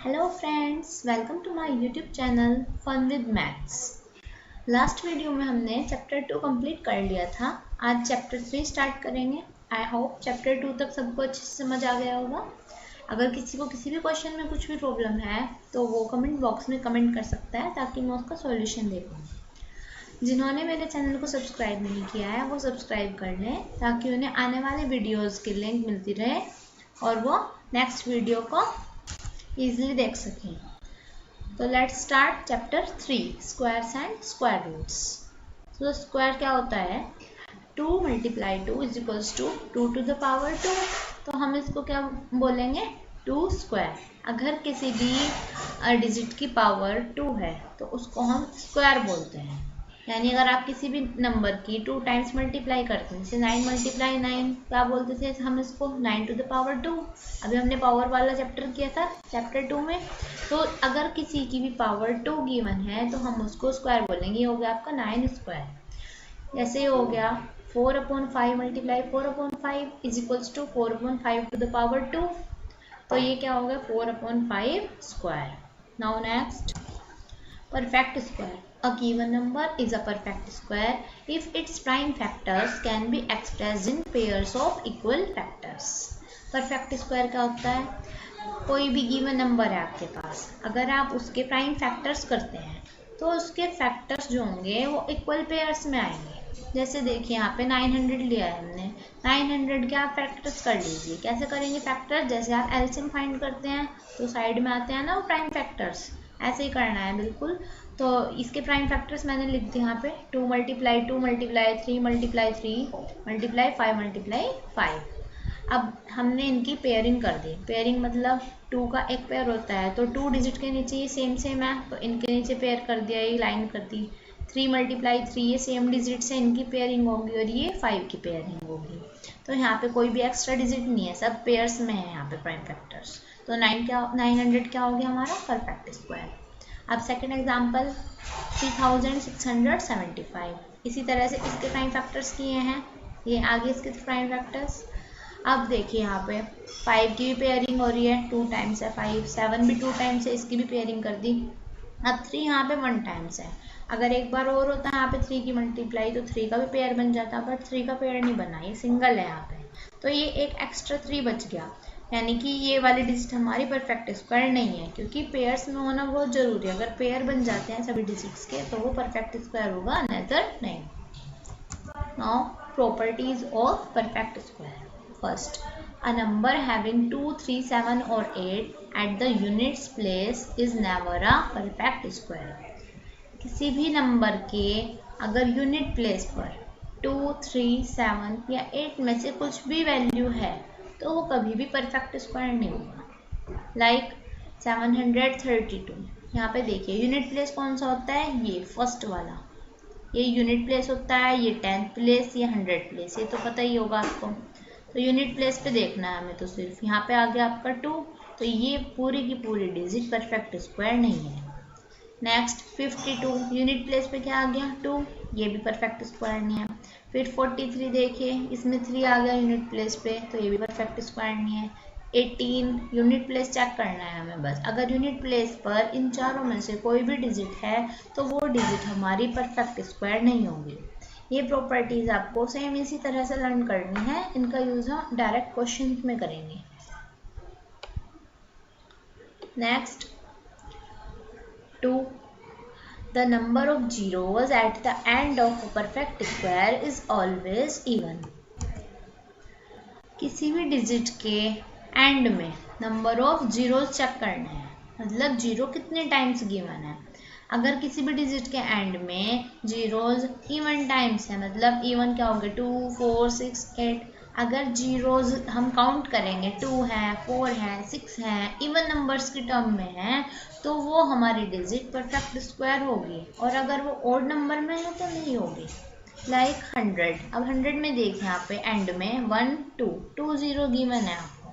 Hello friends, welcome to my YouTube channel fun with maths. Last video में हमने chapter 2 complete कर लिया था। आज चैप्टर 3 स्टार्ट करेंगे। आई होप चैप्टर 2 तक सबको अच्छे से समझ आ गया होगा। अगर किसी को किसी भी क्वेश्चन में कुछ भी प्रॉब्लम है तो वो कमेंट बॉक्स में कमेंट कर सकता है ताकि मैं उसका सॉल्यूशन दे पाऊँ। जिन्होंने मेरे चैनल को सब्सक्राइब नहीं किया है वो सब्सक्राइब कर लें ताकि उन्हें आने वाले वीडियोज़ की लिंक मिलती रहे और वो नेक्स्ट वीडियो को ईजिली देख सकें। तो let's start chapter 3 squares and square roots. तो स्क्वायर क्या होता है? 2 × 2 is equals to 2 to the power 2। तो हम इसको क्या बोलेंगे? 2 स्क्वायर। अगर किसी भी डिजिट की पावर 2 है तो उसको हम स्क्वायर बोलते हैं। यानी अगर आप किसी भी नंबर की 2 टाइम्स मल्टीप्लाई करते हैं, जैसे 9 × 9 क्या बोलते थे हम इसको? 9 to the power 2। अभी हमने पावर वाला चैप्टर किया था चैप्टर 2 में। तो अगर किसी की भी पावर 2 गिवन है तो हम उसको स्क्वायर बोलेंगे। ये हो गया आपका 9 स्क्वायर। जैसे ही हो गया 4/5 multiply 4/5 is equals to 4/5 to the power 2। तो ये क्या हो गया? 4/5 square. Now next, perfect square. A given number is a perfect square if its prime factors can be expressed in pairs of equal factors. Perfect square क्या होता है? कोई भी गिवन नंबर है आपके पास, अगर आप उसके प्राइम फैक्टर्स करते हैं तो उसके फैक्टर्स जो होंगे वो इक्वल पेयर्स में आएंगे। जैसे देखिए यहाँ पे 900 लिया है हमने, 900 के आप फैक्टर्स कर लीजिए। कैसे करेंगे फैक्टर? जैसे आप एलसीएम फाइंड करते हैं तो साइड में आते हैं ना वो प्राइम फैक्टर्स, ऐसे ही करना है बिल्कुल। तो इसके प्राइम फैक्टर्स मैंने लिख दिए यहाँ पे 2 × 2 × 3 × 3 × 5 × 5। अब हमने इनकी पेयरिंग कर दी। पेयरिंग मतलब 2 का एक पेयर होता है तो 2 डिजिट के नीचे ये सेम है तो इनके नीचे पेयर कर दिया, ये लाइन कर दी। 3 × 3 ये सेम डिजिट से इनकी पेयरिंग होगी और ये 5 की पेयरिंग होगी। तो यहाँ पे कोई भी एक्स्ट्रा डिजिट नहीं है, सब पेयर्स में है यहाँ पे प्राइम फैक्टर्स। तो 900 क्या हो गया हमारा? Perfect square. अब सेकंड एग्जांपल 3675। इसी तरह से इसके प्राइम फैक्टर्स किए हैं, ये आगे इसके प्राइम फैक्टर्स। अब देखिए यहाँ पे 5 की भी पेयरिंग हो रही है, 2 टाइम्स है 5, 7 भी 2 टाइम्स है, इसकी भी पेयरिंग कर दी। अब 3 यहाँ पे 1 टाइम्स है। अगर एक बार और होता है यहाँ पे 3 की मल्टीप्लाई तो 3 का भी पेयर बन जाता, बट 3 का पेयर नहीं बना, ये सिंगल है यहाँ पे। तो ये एक एक्स्ट्रा 3 बच गया, यानी कि ये वाली डिजिट हमारी परफेक्ट स्क्वायर नहीं है, क्योंकि पेयर्स में होना बहुत जरूरी है। अगर पेयर बन जाते हैं सभी डिजिट्स के तो वो परफेक्ट स्क्वायर होगा, अनदर नहीं। Now properties of perfect square. First, a number having 2, 3, 7 or 8 at the units place is never a perfect square. किसी भी नंबर के अगर यूनिट प्लेस पर 2, 3, 7 या 8 में से कुछ भी वैल्यू है तो वो कभी भी परफेक्ट स्क्वायर नहीं होगा। लाइक 732, यहाँ पे देखिए यूनिट प्लेस कौन सा होता है? ये फर्स्ट वाला, ये यूनिट प्लेस होता है। ये 10th प्लेस, ये 100 प्लेस, ये तो पता ही होगा आपको। तो यूनिट प्लेस पे देखना है हमें। तो सिर्फ यहाँ पे आ गया आपका 2, तो ये पूरी की पूरी डिजिट परफेक्ट स्क्वायर नहीं है। नेक्स्ट 52, यूनिट प्लेस पे क्या आ गया? 2, ये भी परफेक्ट स्क्वायर नहीं है। फिर 43 देखिए, इसमें 3 आ गया यूनिट प्लेस पे, तो ये भी परफेक्ट स्क्वायर नहीं है। 18, यूनिट प्लेस चेक करना है हमें बस। अगर यूनिट प्लेस पर इन चारों में से कोई भी डिजिट है तो वो डिजिट हमारी परफेक्ट स्क्वायर नहीं होगी। ये प्रॉपर्टीज आपको सेम इसी तरह से लर्न करनी है, इनका यूज हम डायरेक्ट क्वेश्चन में करेंगे। Next 2, the number of zeros at the end of a perfect square is always even. किसी भी डिजिट के एंड में नंबर ऑफ जीरोज चेक करना है, मतलब जीरो कितने टाइम्स गिवन है। अगर किसी भी डिजिट के एंड में जीरोज इवन टाइम्स है, मतलब इवन क्या होंगे? 2, 4, 6, 8। अगर जीरोज हम काउंट करेंगे 2 है, 4 है, 6 है, इवन नंबर्स की टर्म में है तो वो हमारी डिजिट परफेक्ट स्क्वायर होगी। और अगर वो ऑड नंबर में है तो नहीं होगी। लाइक 100, अब 100 में देखें यहाँ पे एंड में 1, 2 0 गिवन है आपको,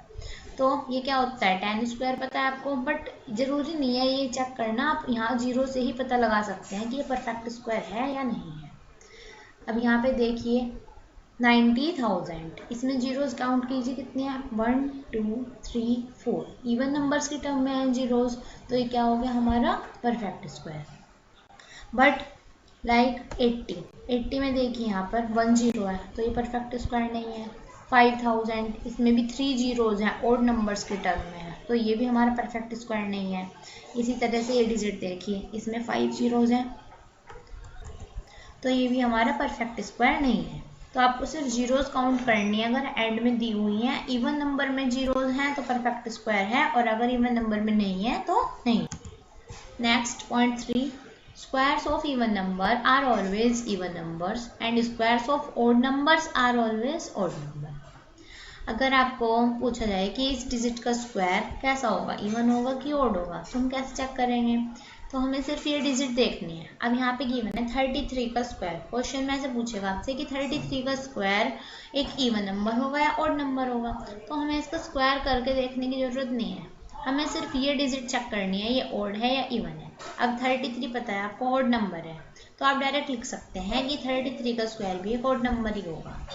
तो ये क्या होता है? 10 स्क्वायर पता है आपको, बट जरूरी नहीं है ये चेक करना, आप यहाँ 0 से ही पता लगा सकते हैं कि ये परफेक्ट स्क्वायर है या नहीं है। अब यहाँ पे देखिए 90,000। इसमें जीरोस काउंट कीजिए कितने हैं, 1 2 3 4। इवन नंबर्स की टर्म में हैं जीरोस, तो ये क्या हो गया हमारा परफेक्ट स्क्वायर। बट लाइक 80 में देखिए यहाँ पर 1 जीरो है, तो ये परफेक्ट स्क्वायर नहीं है। 5000, इसमें भी 3 जीरोज हैं, ओड नंबर्स के टर्म में है, तो ये भी हमारा परफेक्ट स्क्वायर नहीं है। इसी तरह से ये डिजिट देखिए, इसमें 5 जीरोज हैं, तो ये भी हमारा परफेक्ट स्क्वायर नहीं है। तो आपको सिर्फ जीरोज काउंट करनी है, अगर एंड में दी हुई हैं। इवन नंबर में जीरोज हैं तो परफेक्ट स्क्वायर है, और अगर इवन नंबर में नहीं है तो नहीं। Next point 3, squares of even number are always even numbers and squares of odd numbers are always odd number। अगर आपको पूछा जाए कि इस डिजिट का स्क्वायर कैसा होगा, इवन होगा कि ओड होगा, तो हम कैसे चेक करेंगे, तो हमें सिर्फ ये डिजिट देखनी है। अब यहाँ पे गिवन है 33 का स्क्वायर। क्वेश्चन में ऐसे पूछेगा आपसे कि 33 का स्क्वायर एक इवन नंबर होगा या ओड नंबर होगा, तो हमें इसका स्क्वायर करके देखने की जरूरत नहीं है, हमें सिर्फ ये डिजिट चेक करनी है, ये ओड है या इवन है। अब 33 पता है आपको ओड नंबर है, तो आप डायरेक्ट लिख सकते हैं कि 33 का स्क्वायर भी एक ओड नंबर ही होगा।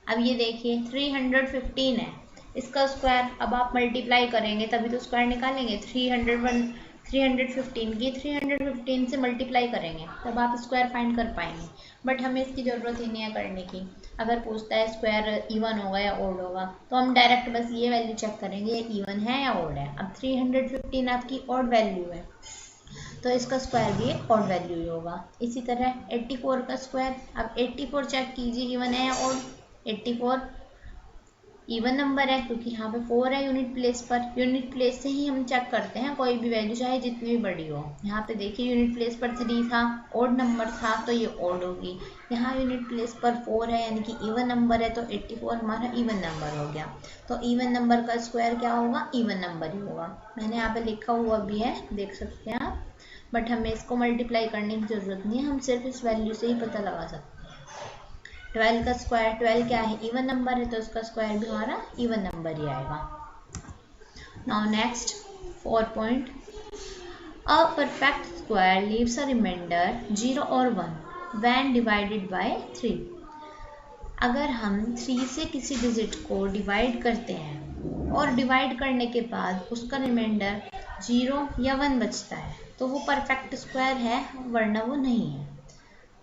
अब ये देखिए 315 है, इसका स्क्वायर अब आप मल्टीप्लाई करेंगे तभी तो स्क्वायर निकालेंगे। 315 की 315 से मल्टीप्लाई करेंगे तब आप स्क्वायर फाइंड कर पाएंगे, बट हमें इसकी ज़रूरत ही नहीं है करने की। अगर पूछता है स्क्वायर इवन होगा या ओड होगा, तो हम डायरेक्ट बस ये वैल्यू चेक करेंगे ये इवन है या ओड है। अब 315 आपकी ओड वैल्यू है, तो इसका स्क्वायर भी एक ओड वैल्यू ही होगा। इसी तरह 84 का स्क्वायर, अब 84 चेक कीजिए इवन है या ओड। 84 इवन नंबर है क्योंकि यहाँ पे 4 है यूनिट प्लेस पर। यूनिट प्लेस से ही हम चेक करते हैं कोई भी वैल्यू चाहे जितनी भी बड़ी हो। यहाँ पे देखिए यूनिट प्लेस पर 3 था, ओड नंबर था तो ये ओड होगी। यहाँ यूनिट प्लेस पर 4 है यानी कि इवन नंबर है, तो 84 हमारा इवन नंबर हो गया। तो इवन नंबर का स्क्वायर क्या होगा, इवन नंबर ही होगा। मैंने यहाँ पे लिखा हुआ भी है, देख सकते हैं आप, बट हमें इसको मल्टीप्लाई करने की जरूरत नहीं है, हम सिर्फ इस वैल्यू से ही पता लगा सकते हैं। 12 का स्क्वायर, 12 क्या है, इवन नंबर है, तो उसका स्क्वायर भी हमारा इवन नंबर ही आएगा। Now next 4 point, a perfect square leaves a remainder 0 और 1 व्हेन डिवाइडेड बाय 3। अगर हम 3 से किसी डिजिट को डिवाइड करते हैं और डिवाइड करने के बाद उसका रिमाइंडर 0 या 1 बचता है, तो वो परफेक्ट स्क्वायर है, वरना वो नहीं है।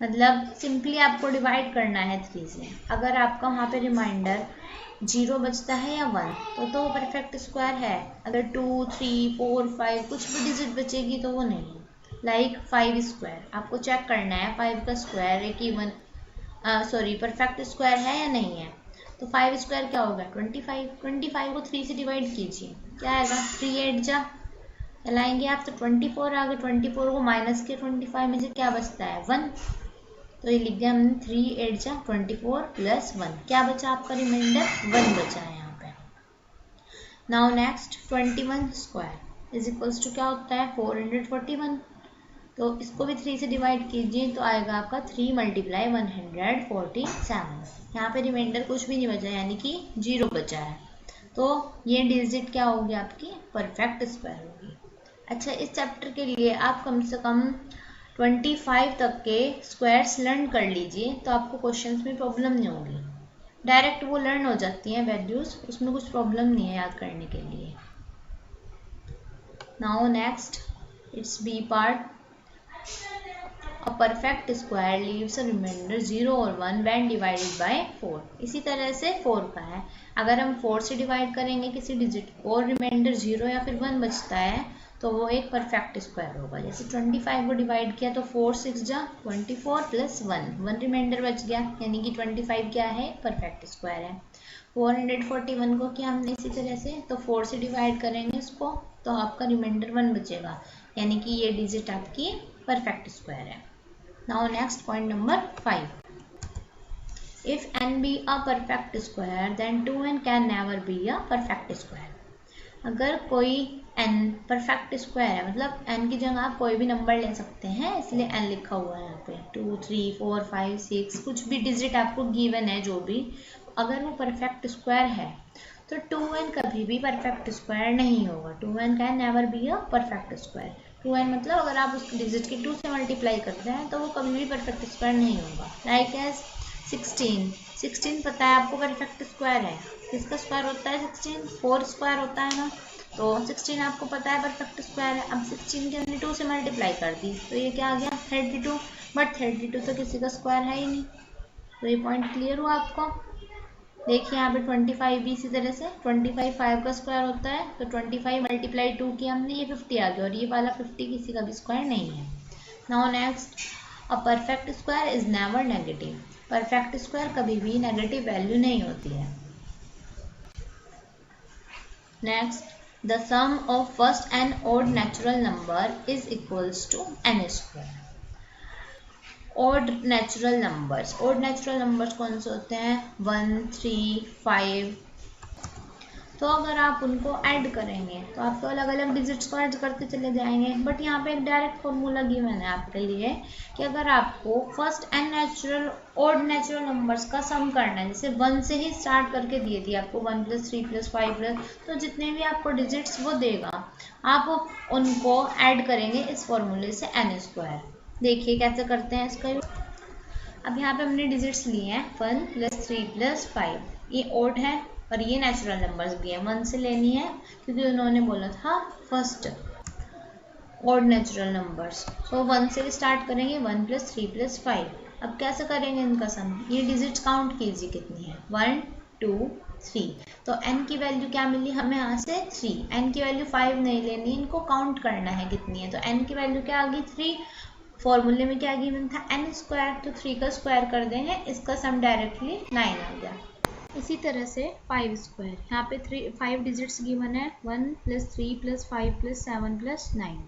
मतलब सिंपली आपको डिवाइड करना है 3 से, अगर आपका वहाँ पे रिमाइंडर 0 बचता है या 1 तो वो परफेक्ट स्क्वायर है। अगर 2 3 4 5 कुछ भी डिजिट बचेगी तो वो नहीं है। लाइक 5 स्क्वायर, आपको चेक करना है 5 का स्क्वायर एक इवन परफेक्ट स्क्वायर है या नहीं है। तो 5 स्क्वायर क्या होगा, 25 को 3 से डिवाइड कीजिए, क्या आएगा, 3 8 जा चलाएंगे आप तो 24 आ गए। 24 को माइनस के 25 में से क्या बचता है, 1, तो ये लिख दिया हमने 3 8 जा 24 प्लस 1, क्या बचा आपका रिमाइंडर, 1 बचा है यहाँ पे। Now next 21 square is equals to क्या होता है, 441। तो इसको भी 3 से डिवाइड कीजिए तो आएगा आपका 3 मल्टीप्लाई 147। यहाँ पे रिमाइंडर कुछ भी नहीं बचा यानी कि 0 बचा है, तो ये डिजिट क्या होगी आपकी, परफेक्ट स्क्वायर होगी। अच्छा, इस चैप्टर के लिए आप कम से कम 25 तक के स्क्वायर्स लर्न कर लीजिए, तो आपको क्वेश्चंस में प्रॉब्लम नहीं होगी, डायरेक्ट वो लर्न हो जाती हैं वैल्यूज, उसमें कुछ प्रॉब्लम नहीं है याद करने के लिए। Now next it's B part, a perfect square leaves a remainder 0 और 1 व्हेन डिवाइडेड बाय 4। इसी तरह से 4 का है, अगर हम 4 से डिवाइड करेंगे किसी डिजिट को और रिमाइंडर 0 या फिर 1 बचता है तो वो एक परफेक्ट स्क्वायर होगा। जैसे 25 को डिवाइड किया तो 4 6 जा 24 प्लस 1 रिमाइंडर बच गया, यानी कि 25 क्या है, परफेक्ट स्क्वायर है। 441 को किया हमने इसी तरह से, तो 4 से डिवाइड करेंगे इसको तो आपका रिमाइंडर 1 बचेगा, यानी कि ये डिजिट आपकी परफेक्ट स्क्वायर है। Now next point number 5, if n be a perfect square then 2n can never be a perfect square। अगर कोई n परफेक्ट स्क्वायर है, मतलब n की जगह आप कोई भी नंबर ले सकते हैं, इसलिए n लिखा हुआ है यहाँ पे, 2 3 4 5 6 कुछ भी डिजिट आपको गिवन है जो भी, अगर वो परफेक्ट स्क्वायर है तो 2n कभी भी परफेक्ट स्क्वायर नहीं होगा। 2n can never be a perfect square. 2n मतलब अगर आप उस डिजिट के 2 से मल्टीप्लाई करते हैं तो वो कभी भी परफेक्ट स्क्वायर नहीं होगा। लाइक एज 16 पता है आपको परफेक्ट स्क्वायर है, किसका स्क्वायर होता है 16, 4 स्क्वायर होता है ना, तो 16 आपको पता है परफेक्ट स्क्वायर है। अब 16 के हमने 2 से मल्टीप्लाई कर दी तो ये क्या आ गया 32, बट 32 तो किसी का स्क्वायर है ही नहीं। तो ये पॉइंट क्लियर हुआ आपको। देखिए यहाँ पे 25 भी इसी तरह से 25 5 का स्क्वायर होता है, तो 25 मल्टीप्लाई 2 की हमने, ये 50 आ गया, और ये वाला 50 किसी का भी स्क्वायर नहीं है। Now next, a perfect square is never negative. Perfect square कभी भी नेगेटिव वैल्यू नहीं होती है। Next, the sum of first and odd natural number is equals to n square. Odd natural numbers, odd natural numbers कौन से होते हैं 1 3 5। तो अगर आप उनको ऐड करेंगे तो आप तो अलग अलग डिजिट्स को ऐड करते चले जाएंगे, बट यहाँ पे एक डायरेक्ट फॉर्मूला गिवन है आपके लिए कि अगर आपको first and natural odd natural numbers का सम करना है, जैसे 1 से ही स्टार्ट करके दिए थी आपको 1 + 3 + 5 तो जितने भी आपको डिजिट्स वो देगा, आप उनको ऐड करेंगे इस फॉर्मूले से n स्क्वायर। देखिए कैसे करते हैं इसका यूज। अब यहाँ पे हमने डिजिट्स लिए हैं 1 + 3 + 5, ये ऑड है और ये नेचुरल नंबर्स भी है, 1 से लेनी है क्योंकि उन्होंने बोला था फर्स्ट ऑड नेचुरल नंबर्स, तो 1 से स्टार्ट करेंगे 1 + 3 + 5। अब कैसे करेंगे इनका सम, ये डिजिट्स काउंट कीजिए कितनी है 1 2 3, तो n की वैल्यू क्या मिली हमें यहाँ से 3, n की वैल्यू 5 नहीं लेनी, इनको काउंट करना है कितनी है, तो n की वैल्यू क्या आ गई 3, फॉर्मूले में क्या गिवन था n स्क्वायर, तो 3 का स्क्वायर कर देंगे, इसका सम डायरेक्टली 9 आ गया। इसी तरह से 5 स्क्वायर, यहाँ पे 5 डिजिट्स गिवन है 1 + 3 + 5 + 7 + 9।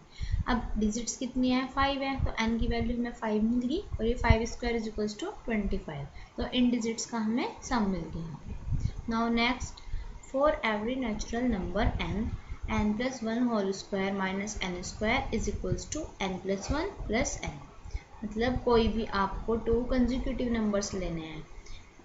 अब डिजिट्स कितनी है 5 है, तो n की वैल्यू हमें 5 मिल गई और ये 5 स्क्वायर इज इक्वल्स टू 25, तो इन डिजिट्स का हमें सम मिल गया। Now next, for every natural number n + 1 whole square minus n square is equals to n + 1 + n। मतलब कोई भी आपको 2 कंसेक्यूटिव नंबर्स लेने हैं,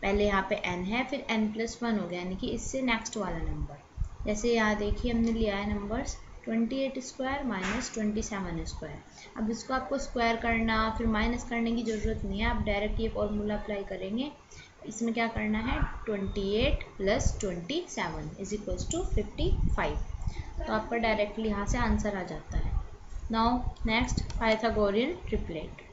पहले यहाँ पे n है फिर n + 1 हो गया, यानी कि इससे नेक्स्ट वाला नंबर। जैसे यहाँ देखिए हमने लिया है नंबर्स 28 स्क्वायर माइनस 27 स्क्वायर। अब इसको आपको स्क्वायर करना फिर माइनस करने की ज़रूरत नहीं है, आप डायरेक्ट ये फॉर्मूला अप्लाई करेंगे। इसमें क्या करना है 28 + 27 इज इक्वल्स टू 55, तो आपका डायरेक्टली यहाँ से आंसर आ जाता है। Now next, Pythagorean triplet.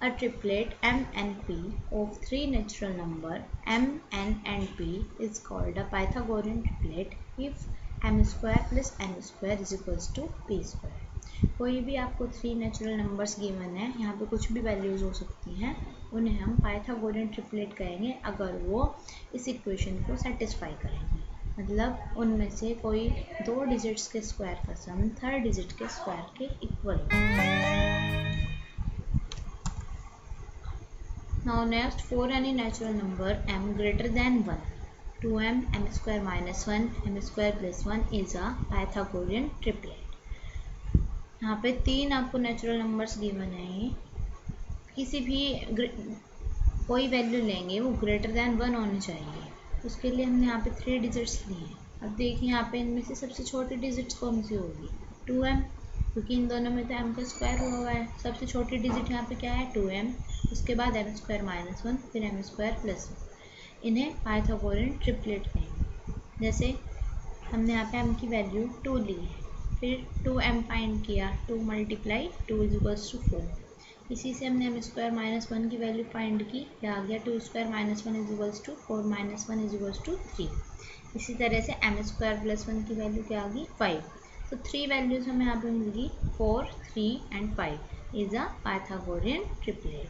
A triplet m and p of 3 natural number m, n and p is called a Pythagorean triplet if m square plus n square is equals to p square। कोई भी आपको 3 natural numbers given है, यहाँ पे कुछ भी values हो सकती हैं, उन्हें हम पाइथागोरियन ट्रिपलेट कहेंगे अगर वो इस इक्वेशन को सेटिस्फाई करेंगे। मतलब उनमें से कोई 2 डिजिट्स के स्क्वायर का सम 3rd डिजिट के स्क्वायर के इक्वल हो। Now next, for any natural number m greater than 1, 2m m square minus 1 m square plus 1 is a Pythagorean triplet। यहाँ पे 3 आपको नेचुरल नंबर्स गिवन है, किसी भी कोई वैल्यू लेंगे वो ग्रेटर देन 1 होनी चाहिए, उसके लिए हमने यहाँ पे 3 डिजिट्स लिए हैं। अब देखिए यहाँ पे इनमें से सबसे छोटी डिजिट्स कौन सी होगी 2m, क्योंकि इन दोनों में तो m का स्क्वायर हुआ है, सबसे छोटी डिजिट यहाँ पे क्या है 2m, उसके बाद m स्क्वायर माइनस 1 फिर m स्क्वायर प्लस 1, इन्हें पाइथागोरियन ट्रिपलेट कहेंगे। जैसे हमने यहाँ पे m की वैल्यू 2 ली है, फिर 2m फाइंड किया, 2 × 2 इज इक्वल्स टू 4, इसी से हमने m स्क्वायर माइनस 1 की वैल्यू फाइंड की, क्या आ गया 2 square minus 1 is equals to 4 minus 1 is equals to 3। इसी तरह से m स्क्वायर प्लस 1 की वैल्यू क्या आ गई 5, तो 3 वैल्यूज हमें यहाँ पे मिल गई 4 3 and 5 is a Pythagorean triplet.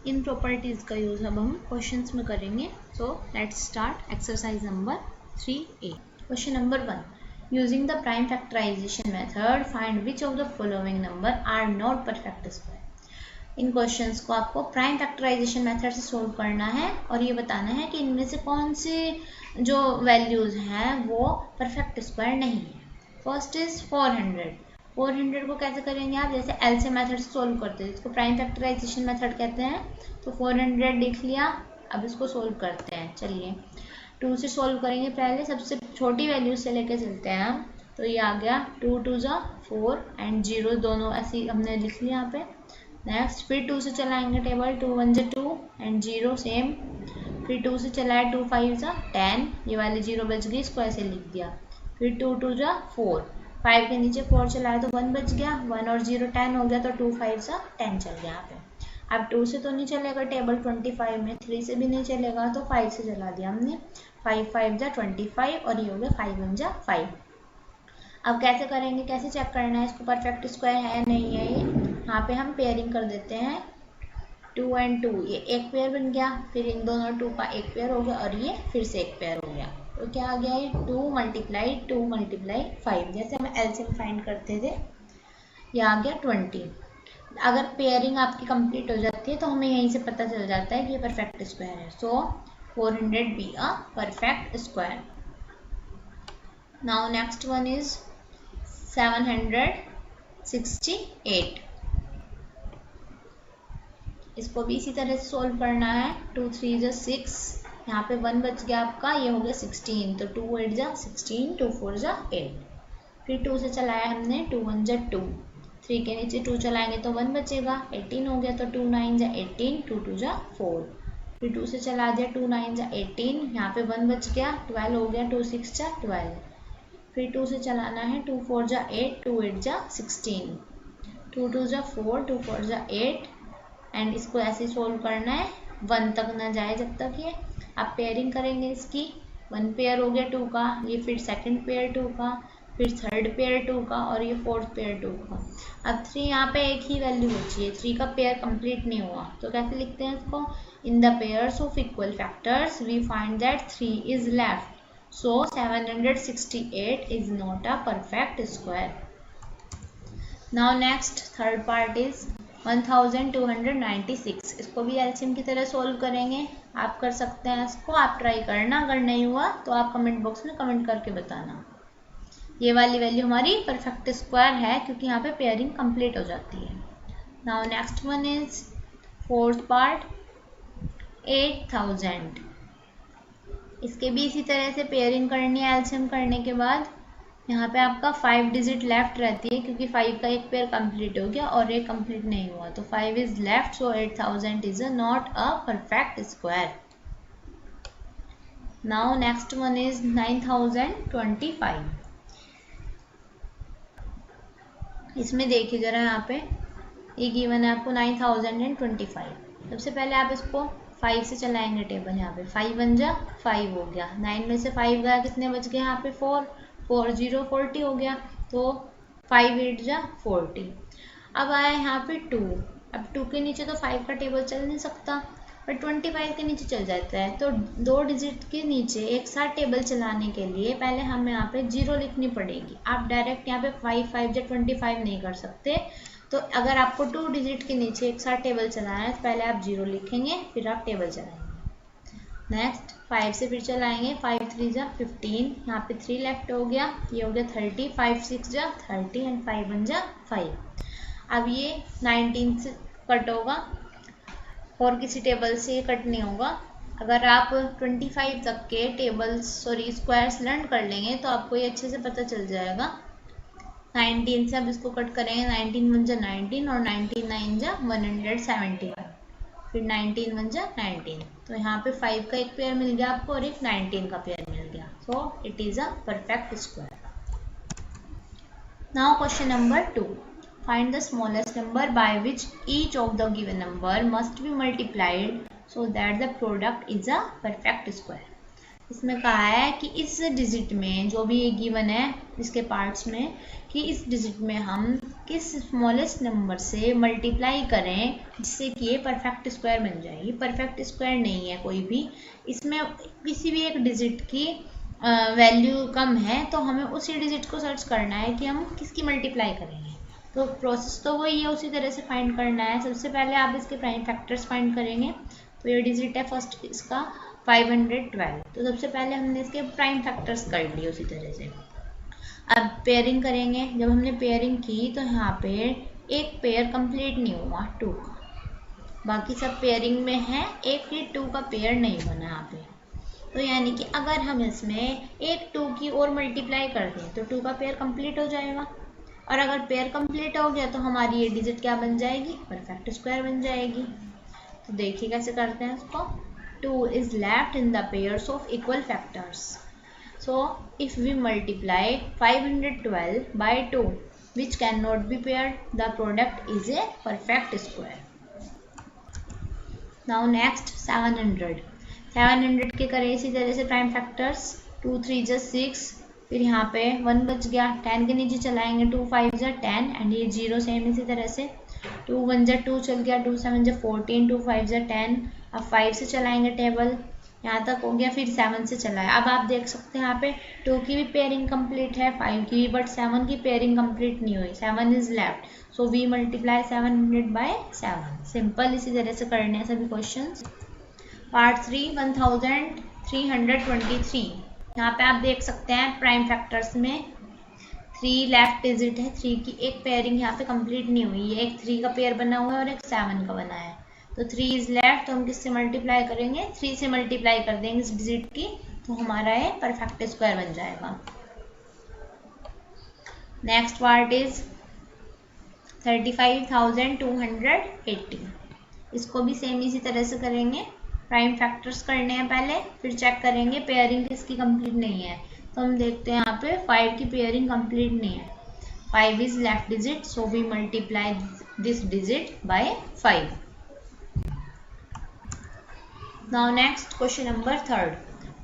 इन प्रॉपर्टीज का यूज अब हम क्वेश्चंस में करेंगे। So let's start exercise number 3A। Question number 1, using the prime factorization method find which of the following number are not perfect square. इन questions को आपको prime factorization method से सोल्व करना है और ये बताना है कि इनमें से कौन से जो वैल्यूज हैं वो परफेक्ट स्क्वायर नहीं है। फर्स्ट इज 400 को कैसे करेंगे आप, जैसे एलसीएम मेथड से सोल्व करते हैं, इसको प्राइम फैक्टराइजेशन मेथड कहते हैं। तो 400 लिख लिया, अब इसको सोल्व करते हैं। चलिए 2 से सोल्व करेंगे, पहले सबसे छोटी वैल्यू से लेकर चलते हैं हम। तो ये आ गया 2 × 2 = 4 एंड 0 दोनों ऐसे हमने लिख लिया यहाँ पे। नेक्स्ट फिर 2 से चलाएंगे टेबल, 2 1 जा 2 एंड 0 सेम। फिर 2 से चलाए, 2 5 जा 10, ये वाली 0 बच गई, इसको ऐसे लिख दिया। फिर 2 2 जा 4, 5 के नीचे 4 चलाए तो 1 बच गया, 1 और 0 10 हो गया, तो 2 5 जा 10 चल गया यहाँ पे। अब 2 से तो नहीं चलेगा टेबल 25 में, 3 से भी नहीं चलेगा, तो 5 से चला दिया हमने। 5 5 जा 25 और ये हो गया 5 1 जा 5। अब कैसे करेंगे, कैसे चेक करना है इसको परफेक्ट स्क्वायर है या नहीं है ये। यहाँ पे हम पेयरिंग कर देते हैं 2 and 2, ये एक पेयर बन गया, फिर इन दोनों 2 का एक पेयर हो गया और ये फिर से एक पेयर हो गया। तो क्या आ गया, ये 2 × 5, जैसे हम एलसीएम फाइंड करते थे, ये आ गया 20। अगर पेयरिंग आपकी कंप्लीट हो जाती है तो हमें यहीं से पता चल जाता है कि ये परफेक्ट स्क्वायर है। सो 400 be a perfect square. Now next one is 768। इसको भी इसी तरह से सोल्व करना है। 2 3 जा 6, यहाँ पे 1 बच गया आपका, ये हो गया 16, तो 2 8 जा 16, 2 4 जा 8। फिर 2 से चलाया हमने, 2 1 जा 2, 3 के नीचे 2 चलाएंगे तो 1 बचेगा, 18 हो गया, तो 2 9 जा 18, 2 2 जा 4। फिर 2 से चला दिया, 2 9 जा 18, यहाँ पे 1 बच गया, 12 हो गया, 2 6 जा 12। फिर 2 से चलाना है, 2 4 जा 8, 2 8 जा 16, 2 2 जा 4, 2 4 जा 8, एंड इसको ऐसे सोल्व करना है 1 तक ना जाए जब तक ये। आप पेयरिंग करेंगे इसकी, 1 पेयर हो गया 2 का, ये फिर सेकंड पेयर 2 का, फिर थर्ड पेयर 2 का, और ये फोर्थ पेयर 2 का। अब 3 यहाँ पे एक ही वैल्यू बची है, 3 का पेयर कंप्लीट नहीं हुआ, तो कैसे लिखते हैं इसको, in the pairs of equal factors we find that 3 is left, so 768 is not a perfect square. Now next third part is 1296। इसको भी एलसीएम की तरह सोल्व करेंगे, आप कर सकते हैं इसको, आप ट्राई करना, अगर नहीं हुआ तो आप कमेंट बॉक्स में कमेंट करके बताना। ये वाली वैल्यू हमारी परफेक्ट स्क्वायर है क्योंकि यहाँ पे पेयरिंग कंप्लीट हो जाती है। Now next one is fourth part 8000। इसके भी इसी तरह से पेयरिंग करनी है एलसीएम करने के बाद। यहाँ पे आपका 5 डिजिट लेफ्ट रहती है क्योंकि 5 का एक पेयर कंप्लीट हो गया और एक कंप्लीट नहीं हुआ, तो 5 is left, so 8000 is not a perfect square. Now next one is 9025। इसमें देखिए जरा, यहाँ पे ये गिवन है आपको 9025। सबसे पहले आप इसको 5 से चलाएंगे टेबल, यहाँ पे 5 1 जा 5 हो गया, 9 में से 5 गया, कितने बच गए यहाँ पे 4, 4 0 40 हो गया, तो 5 8 जा 40। अब आया यहाँ पे 2, अब 2 के नीचे तो 5 का टेबल चल नहीं सकता, पर 25 के नीचे चल जाता है, तो 2 डिजिट के नीचे एक साथ टेबल चलाने के लिए पहले हमें यहाँ पे 0 लिखनी पड़ेगी। आप डायरेक्ट यहाँ पे 5 5 जा 25 नहीं कर सकते, तो अगर आपको 2 डिजिट के नीचे एक साथ टेबल चलाना है तो पहले आप 0 लिखेंगे, फिर आप टेबल चलाएंगे। नेक्स्ट 5 से फिर चलाएंगे, 5 3 जा 15, यहाँ पे 3 लेफ्ट हो गया, ये हो गया 30, 5 6 जा 30 एंड 5 1 जा 5। अब ये 19 से कट होगा और किसी टेबल से कट नहीं होगा। अगर आप 25 तक के स्क्वायर्स लर्न कर लेंगे तो आपको ये अच्छे से पता चल जाएगा। 19 से अब इसको कट करेंगे, 19 1 जा 19 और 19 9 जा 171, फिर 19 1 जा 19, तो यहाँ पे 5 का एक पेयर मिल गया आपको और एक 19 का पेयर मिल गया, so it is a perfect square. Now question number 2, find the smallest number by which each of the given number must be multiplied so that the product is a perfect square। इसमें कहा है कि इस digit में जो भी ये given है इसके पार्ट्स में, कि इस डिजिट में हम किस स्मॉलेस्ट नंबर से मल्टीप्लाई करें जिससे कि ये परफेक्ट स्क्वायर बन जाए। ये परफेक्ट स्क्वायर नहीं है कोई भी, इसमें किसी भी एक डिजिट की वैल्यू कम है, तो हमें उसी डिजिट को सर्च करना है कि हम किसकी मल्टीप्लाई करेंगे। तो प्रोसेस तो वही है, उसी तरह से फाइंड करना है। सबसे पहले आप इसके प्राइम फैक्टर्स फाइंड करेंगे, तो ये डिजिट है फर्स्ट इसका 512, तो सबसे पहले हमने इसके प्राइम फैक्टर्स कर लिए उसी तरह से। अब पेयरिंग करेंगे, जब हमने पेयरिंग की तो यहाँ पे एक पेयर कंप्लीट नहीं हुआ 2 का, बाकी सब पेयरिंग में है, एक ही 2 का पेयर नहीं बना यहाँ पे। तो यानी कि अगर हम इसमें एक 2 की और मल्टीप्लाई कर दें तो 2 का पेयर कंप्लीट हो जाएगा। और अगर पेयर कंप्लीट हो गया तो हमारी ये डिजिट क्या बन जाएगी, परफेक्ट स्क्वायर बन जाएगी। तो देखिए कैसे करते हैं इसको। 2 is left in the pairs of equal factors. So if we multiply 512 by 2 which cannot be paired, the product is a perfect square. Now next 700 के करें इसी तरह से प्राइम फैक्टर्स। 2 3 just 6, फिर यहाँ पे 1 बच गया, 10 के नीचे चलाएंगे, 2 5 जा 10 एंड ये 0 सेम इसी तरह से। 2 1 जा 2 चल गया, 2 7 जा 14, 2 5 जा 10। अब 5 से चलाएंगे टेबल, यहाँ तक हो गया, फिर 7 से चलाए। अब आप देख सकते हैं यहाँ पे 2 की भी पेयरिंग कंप्लीट है, 5 की भी, बट 7 की पेयरिंग कंप्लीट नहीं हुई, 7 is left. So we multiply 700 by 7। Simple इसी तरह से करने हैं सभी क्वेश्चंस। पार्ट 3 1323। यहाँ पे आप देख सकते हैं प्राइम फैक्टर्स में 3 लेफ्ट डिजिट है, 3 की एक पेयरिंग यहाँ पे कंप्लीट नहीं हुई है, एक 3 का पेयर बना हुआ है और एक 7 का बना है। तो 3 इज लेफ्ट, तो हम किससे मल्टीप्लाई करेंगे, 3 से मल्टीप्लाई कर देंगे इस डिजिट की, तो हमारा ये परफेक्ट स्क्वायर बन जाएगा। Next part is 35,280। इसको भी सेम इसी तरह से करेंगे, प्राइम फैक्टर्स करने हैं पहले, फिर चेक करेंगे पेयरिंग किसकी कंप्लीट नहीं है। तो हम देखते हैं यहाँ पे 5 की पेयरिंग कंप्लीट नहीं है, 5 is left digit, so we multiply this digit by 5। Now next question number 3,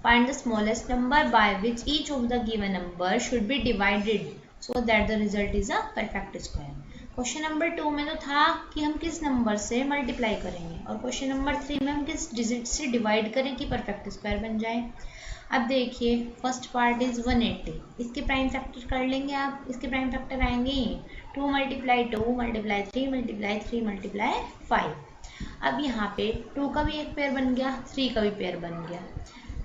find the smallest number by which each of the given number should be divided so that the result is a perfect square. Question number 2 में तो था कि हम किस number से multiply करेंगे, और question number 3 में हम किस डिजिट से डिवाइड करें कि परफेक्ट स्क्वायर बन जाए। अब देखिए फर्स्ट पार्ट इज 180, इसके प्राइम फैक्टर कर लेंगे आप, इसके प्राइम फैक्टर आएंगे 2 मल्टीप्लाई 2 मल्टीप्लाई 3 मल्टीप्लाई 3 मल्टीप्लाई 5। अब यहाँ पे 2 का भी एक पेयर बन गया, 3 का भी पेयर बन गया।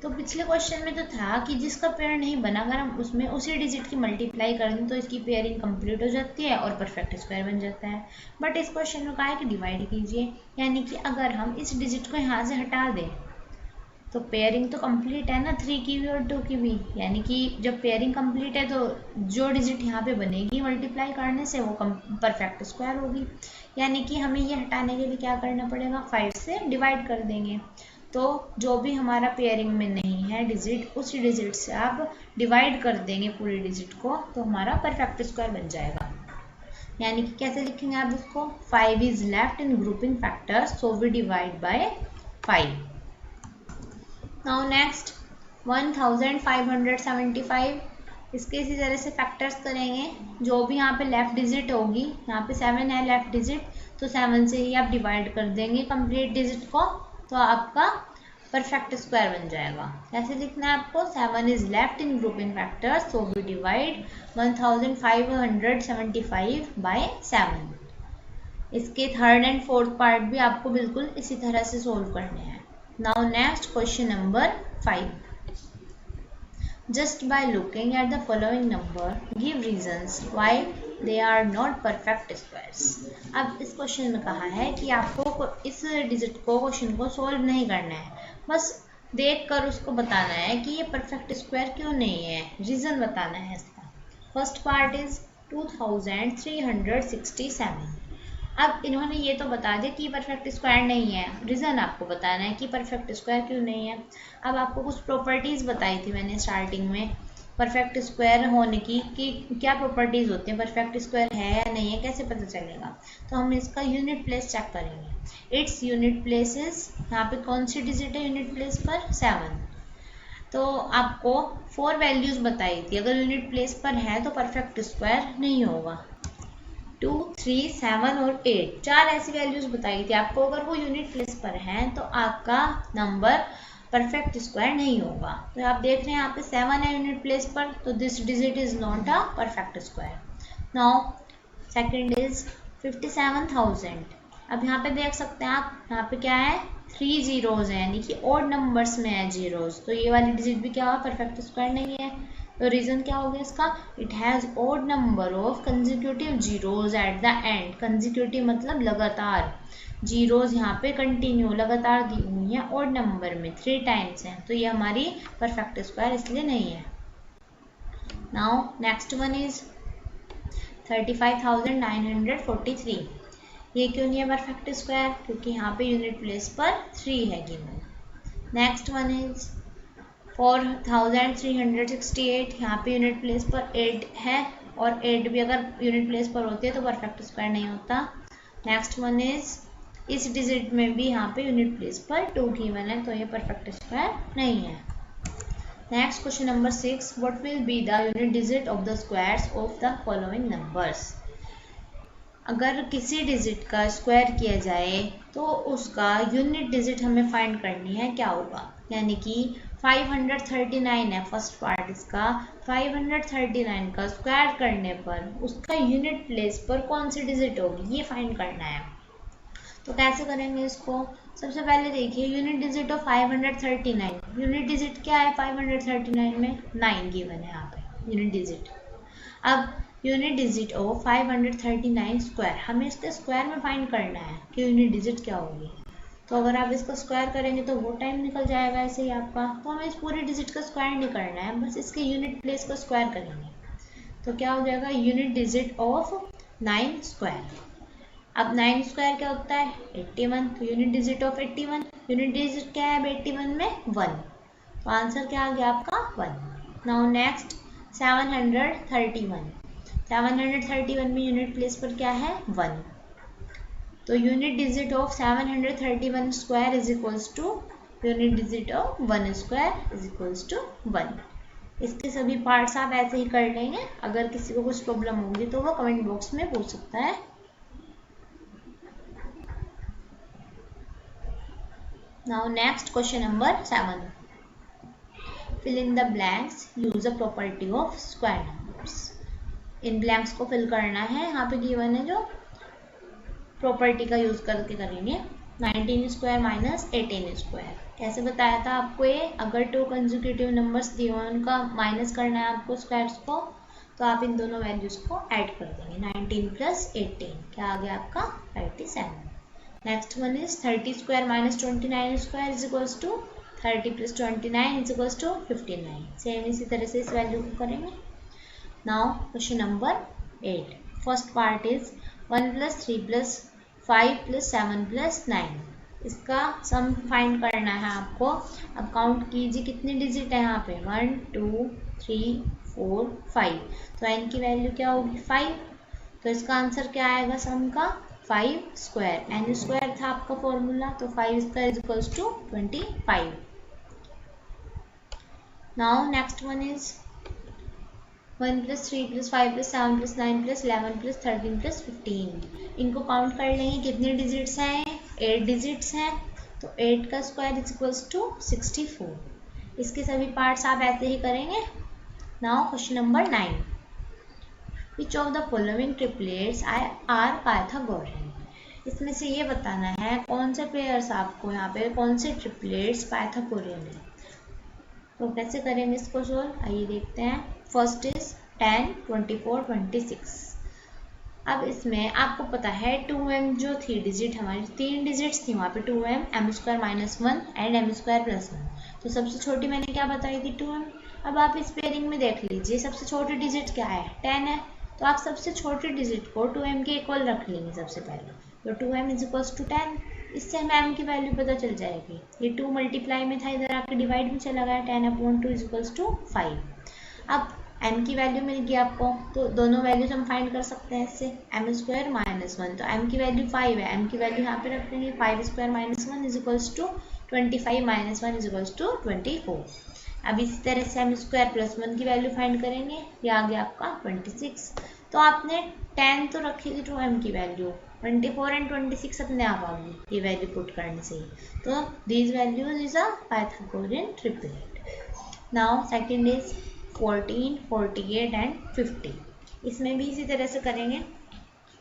तो पिछले क्वेश्चन में तो था कि जिसका पेयर नहीं बना अगर हम उसमें उसी डिजिट की मल्टीप्लाई कर दें तो इसकी पेयरिंग कंप्लीट हो जाती है और परफेक्ट स्क्वायर बन जाता है। बट इस क्वेश्चन में कहा है कि डिवाइड कीजिए, यानी कि अगर हम इस डिजिट को यहाँ से हटा दें तो पेयरिंग तो कंप्लीट है ना, 3 की भी और 2 की भी, यानी कि जब पेयरिंग कंप्लीट है तो जो डिजिट यहाँ पे बनेगी मल्टीप्लाई करने से वो परफेक्ट स्क्वायर होगी। यानी कि हमें ये हटाने के लिए क्या करना पड़ेगा, 5 से डिवाइड कर देंगे। तो जो भी हमारा पेयरिंग में नहीं है डिजिट, उसी डिजिट से आप डिवाइड कर देंगे पूरी डिजिट को, तो हमारा परफेक्ट स्क्वायर बन जाएगा। यानी कि कैसे लिखेंगे आप इसको, 5 is left in grouping factors, so we divide by 5। Now next 1575, इसके इसी तरह से फैक्टर्स करेंगे। जो भी यहाँ पे लेफ्ट डिजिट होगी, यहाँ पे 7 है लेफ्ट डिजिट, तो 7 से ही आप डिवाइड कर देंगे कंप्लीट डिजिट को, तो आपका परफेक्ट स्क्वायर बन जाएगा। कैसे लिखना है आपको, 7 is left in grouping factors, so we divide 1575 by 7। इसके थर्ड एंड फोर्थ पार्ट भी आपको बिल्कुल इसी तरह से सोल्व करने हैं। Now next question number 5, just by looking at the following number give reasons why they are not perfect squares। अब इस क्वेश्चन में कहा है कि आपको इस डिजिट को क्वेश्चन को सोल्व नहीं करना है, बस देखकर उसको बताना है कि ये परफेक्ट स्क्वायर क्यों नहीं है, रीजन बताना है इसका। First part is 2367। अब इन्होंने ये तो बता दिया कि परफेक्ट स्क्वायर नहीं है, रीज़न आपको बताना है कि परफेक्ट स्क्वायर क्यों नहीं है। अब आपको कुछ प्रॉपर्टीज़ बताई थी मैंने स्टार्टिंग में परफेक्ट स्क्वायर होने की, कि क्या प्रॉपर्टीज़ होती हैं, परफेक्ट स्क्वायर है या नहीं है, कैसे पता चलेगा। तो हम इसका यूनिट प्लेस चेक करेंगे। इट्स यूनिट प्लेसेस, यहाँ पे कौन सी डिजिट है यूनिट प्लेस पर, 7। तो आपको 4 वैल्यूज़ बताई थी, अगर यूनिट प्लेस पर है तो परफेक्ट स्क्वायर नहीं होगा। 2, 3, 7 और 8, 4 ऐसी वैल्यूज बताई थी आपको, अगर वो यूनिट प्लेस पर हैं तो आपका नंबर परफेक्ट स्क्वायर नहीं होगा। तो आप देख रहे हैं यहाँ पे 7 है यूनिट प्लेस पर, तो this digit is not a perfect square. Now second is 57,000। अब यहाँ पे देख सकते हैं आप, यहाँ पे क्या है, 3 जीरोज है, यानी कि ऑड नंबर्स में है जीरोज, तो ये वाली डिजिट भी क्या हुआ, परफेक्ट स्क्वायर नहीं है। तो रीजन क्या हो गया इसका, it has odd number of consecutive zeros at the end. Consecutive मतलब लगातार, जीरोज यहाँ पे कंटिन्यू लगातार दी हुई है ओड नंबर में, 3 टाइम्स हैं, तो ये हमारी परफेक्ट स्क्वायर इसलिए नहीं है। Now next one is 35,943। ये क्यों नहीं है परफेक्ट स्क्वायर? क्योंकि यहाँ पे यूनिट प्लेस पर 3 है गिवन। नेक्स्ट वन इज 4,368, यहाँ पे यूनिट प्लेस पर 8 है और 8 भी अगर यूनिट प्लेस पर होती है तो परफेक्ट स्क्वायर नहीं होता। नेक्स्ट वन इज इस डिजिट में भी यहाँ पे यूनिट प्लेस पर 2 गिवन है तो ये परफेक्ट स्क्वायर नहीं है। Next question number 6, what will be the unit digit of the squares of the following numbers. अगर किसी डिजिट का स्क्वायर किया जाए तो उसका यूनिट डिजिट हमें फाइंड करनी है, क्या होगा। यानी कि 539 है फर्स्ट पार्ट इसका, 539 का स्क्वायर करने पर उसका यूनिट प्लेस पर कौन सी डिजिट होगी ये फाइंड करना है। तो कैसे करेंगे इसको? सबसे पहले देखिए unit digit of 539, unit digit क्या है 539 में? 9 गिवन है यहाँ पे यूनिट डिजिट। अब यूनिट डिजिट ऑफ 539 स्क्वायर, हमें इसके स्क्वायर में फाइंड करना है कि यूनिट डिजिट क्या होगी। तो अगर आप इसका स्क्वायर करेंगे तो वो टाइम निकल जाएगा ऐसे ही आपका। तो हमें इस पूरे डिजिट का स्क्वायर नहीं करना है, बस इसके यूनिट प्लेस का स्क्वायर करेंगे। तो क्या हो जाएगा? Unit digit of 9 square. अब 9 स्क्वायर क्या होता है? 81। तो unit digit of 81, unit digit क्या है अब 81 में? 1। तो आंसर क्या आ गया आपका? 1। नाउ नेक्स्ट 731, 731 में यूनिट प्लेस पर क्या है? 1। तो unit digit of 731 square is equals to unit digit of 1 square is equals to 1। इसके सभी पार्ट्स आप ऐसे ही कर लेंगे। अगर किसी को कुछ प्रॉब्लम होगी तो वो कमेंट बॉक्स में पूछ सकता है। Now next question number 7, fill in the blanks, use a property of square numbers. इन ब्लैंक्स को फिल करना है, यहाँ पे गिवन है जो प्रॉपर्टी का यूज करके करेंगे। 19 स्क्वायर माइनस 18 स्क्वायर कैसे बताया था आपको ये? अगर 2 कंसेक्यूटिव नंबर्स दिए हो उनका माइनस करना है आपको स्क्वायर्स को, तो आप इन दोनों वैल्यूज को ऐड कर देंगे। 19 प्लस 18 क्या आ गया आपका? 37। Next one is 30 square minus 29 square is equals to 30 plus 29 is equals to 59। Same इसी तरह से इस वैल्यू को करेंगे। Now question number 8, first part is 1 plus 3 plus 5 plus 7 plus 9। इसका सम फाइंड करना है आपको। अब काउंट कीजिए कितने डिजिट है यहाँ पे? 1 2 3 4 5। तो n की वैल्यू क्या होगी? 5। तो इसका आंसर क्या आएगा सम का? 5 स्क्वायर। n स्क्वायर था आपका फॉर्मूला, तो 5 square is equals to 25। Now next one is 1 plus 3 plus 5 plus 7 plus 9 plus 11 plus 13 plus 15। इनको काउंट कर लेंगे कितने डिजिट्स हैं? 8 डिजिट्स हैं। तो 8 का स्क्वायर इज इक्वल्स टू 64। इसके सभी पार्ट्स आप ऐसे ही करेंगे। Now question number 9, which of the following triplets are Pythagorean. इसमें से ये बताना है कौन से पेयर्स आपको यहाँ पे कौन से ट्रिपलेट्स पाइथागोरियन है। तो कैसे करेंगे इसको सोल्व, आइए देखते हैं। First is 10 24 26। अब इसमें आपको पता है 2m जो थी डिजिट हमारी 3 डिजिट्स थी वहाँ पे 2m m square minus 1 and m square plus 1। तो सबसे छोटी मैंने क्या बताई थी? 2m। अब आप इस पेयरिंग में देख लीजिए सबसे छोटी डिजिट क्या है? 10 है। तो आप सबसे छोटी डिजिट को 2m के इक्वल रख लेंगे सबसे पहले। तो 2m इज इक्वल्स टू 10। इससे हमें m की वैल्यू पता चल जाएगी। ये 2 मल्टीप्लाई में था, इधर आके डिवाइड में चला गया। 10/2 इज इक्वल्स टू 5। अब m की वैल्यू मिल गई आपको, तो दोनों वैल्यूज हम फाइंड कर सकते हैं इससे। m स्क्वायर माइनस 1, तो m की वैल्यू 5 है, m की वैल्यू यहाँ पे रख देंगे। 5 square minus 1 is equals to 25 minus 1 is equals to 24। अब इसी तरह से m स्क्वायर प्लस 1 की वैल्यू फाइंड करेंगे। ये आ गया आपका 26। तो आपने 10 तो रखी थी 2m की वैल्यू, 24 एंड 26 अपने आप आ गई ये वैल्यू पुट करने से ही। तो these values is a Pythagorean triplet. Now second is 14 48 and 50। इसमें भी इसी तरह से करेंगे।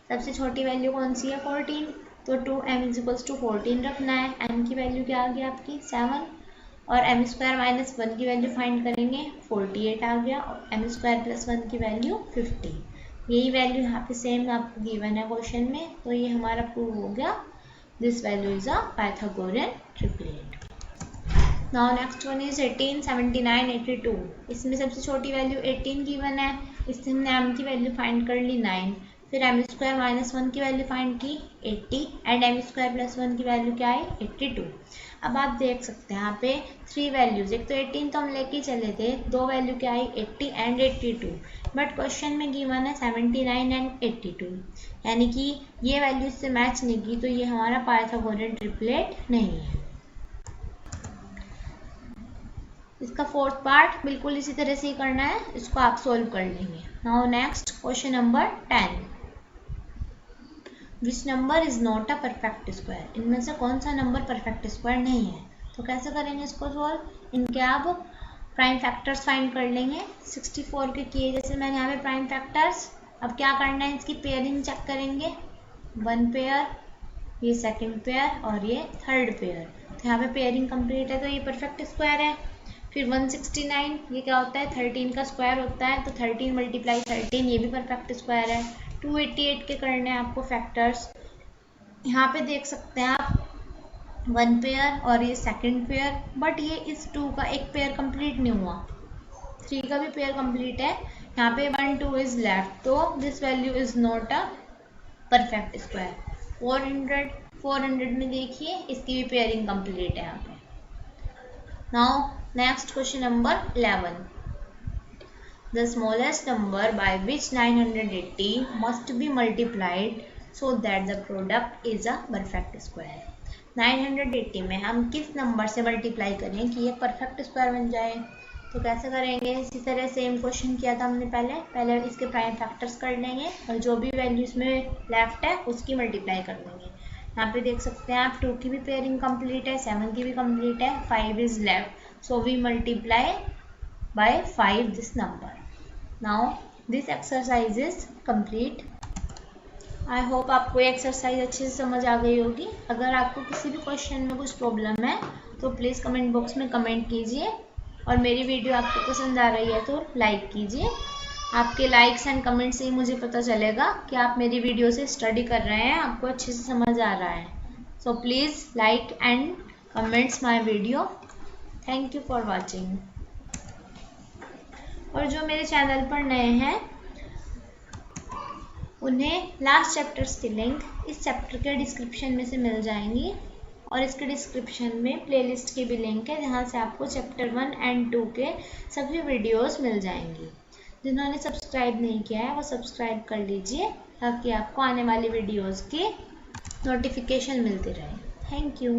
सबसे छोटी वैल्यू कौन सी है? 14। तो 2m इज इक्वल्स टू 14 रखना है। m की वैल्यू क्या आ गई आपकी? 7। और m स्क्वायर माइनस 1 की वैल्यू फाइंड करेंगे। 48 आ गया। और m स्क्वायर प्लस 1 की वैल्यू 50। यही वैल्यू यहाँ पे सेम आपको गिवन है क्वेश्चन में। तो ये हमारा प्रूव हो गया, this value is a Pythagorean triplet. Now next one is 18, 79, 82। इसमें सबसे छोटी वैल्यू 18 गिवन है, इससे हमने m की वैल्यू फाइंड कर ली 9, फिर m² माइनस 1 की वैल्यू फाइंड की 80 एंड m² प्लस 1 की वैल्यू क्या है 82। अब आप देख सकते हैं यहाँ पे 3 वैल्यूज, एक तो 18 तो हम लेके चले थे, 2 वैल्यू क्या आई 80 एंड 82, बट क्वेश्चन में गिवन है 79 एंड 82, यानी कि ये वैल्यू इससे मैच नहीं की, तो ये हमारा पाइथागोरियन ट्रिपलेट नहीं है। इसका फोर्थ पार्ट बिल्कुल इसी तरह से ही करना है, इसको आप सोल्व कर लेंगे। Now next question number 10, which number is not a perfect square. इनमें से कौन सा नंबर परफेक्ट स्क्वायर नहीं है। तो कैसे करेंगे इसको सोल्व, इनके आप प्राइम फैक्टर्स फाइंड कर लेंगे। 64 के किए जैसे मैंने यहाँ पे प्राइम फैक्टर्स, अब क्या करना है इसकी पेयरिंग चेक करेंगे, 1 पेयर, ये सेकंड पेयर और ये थर्ड पेयर, तो यहाँ पे पेयरिंग कंप्लीट है तो ये परफेक्ट स्क्वायर है। फिर 169, ये क्या होता है 13 का स्क्वायर होता है, तो 13 मल्टीप्लाई 13, ये भी परफेक्ट स्क्वायर है। 288 के करने हैं आपको फैक्टर्स, यहाँ पे देख सकते हैं आप 1 पेयर और ये सेकंड पेयर, बट ये इस 2 का एक पेयर कंप्लीट नहीं हुआ, 3 का भी पेयर कंप्लीट है, यहाँ पे 1 2 इज लेफ्ट, तो this value is not a perfect square. 400 में देखिए इसकी भी पेयरिंग कंप्लीट है यहाँ पे। Now next question number 11, the smallest number by which 980 must be multiplied so that the product is a perfect square। 980 में हम किस नंबर से मल्टीप्लाई करें कि ये परफेक्ट स्क्वायर बन जाए। तो कैसे करेंगे, इसी तरह सेम क्वेश्चन किया था हमने पहले इसके प्राइम फैक्टर्स कर लेंगे और जो भी वैल्यू इसमें लेफ्ट है उसकी मल्टीप्लाई कर देंगे। यहाँ पे देख सकते हैं आप 2 की भी पेयरिंग कंप्लीट है, 7 की भी कंप्लीट है, 5 is left, so we multiply by 5 this number। now this exercise is complete। I hope आपको ये एक्सरसाइज अच्छे से समझ आ गई होगी। अगर आपको किसी भी क्वेश्चन में कुछ प्रॉब्लम है तो प्लीज़ कमेंट बॉक्स में कमेंट कीजिए, और मेरी वीडियो आपको पसंद आ रही है तो लाइक कीजिए। आपके लाइक्स एंड कमेंट से ही मुझे पता चलेगा कि आप मेरी वीडियो से स्टडी कर रहे हैं, आपको अच्छे से समझ आ रहा है। So please like and comments my video. Thank you for watching. और जो मेरे चैनल पर नए हैं उन्हें लास्ट चैप्टर्स की लिंक इस चैप्टर के डिस्क्रिप्शन में से मिल जाएंगी, और इसके डिस्क्रिप्शन में प्लेलिस्ट की भी लिंक है जहां से आपको चैप्टर 1 एंड 2 के सभी वीडियोस मिल जाएंगी। जिन्होंने सब्सक्राइब नहीं किया है वो सब्सक्राइब कर लीजिए ताकि आपको आने वाली वीडियोस की नोटिफिकेशन मिलती रहे। Thank you.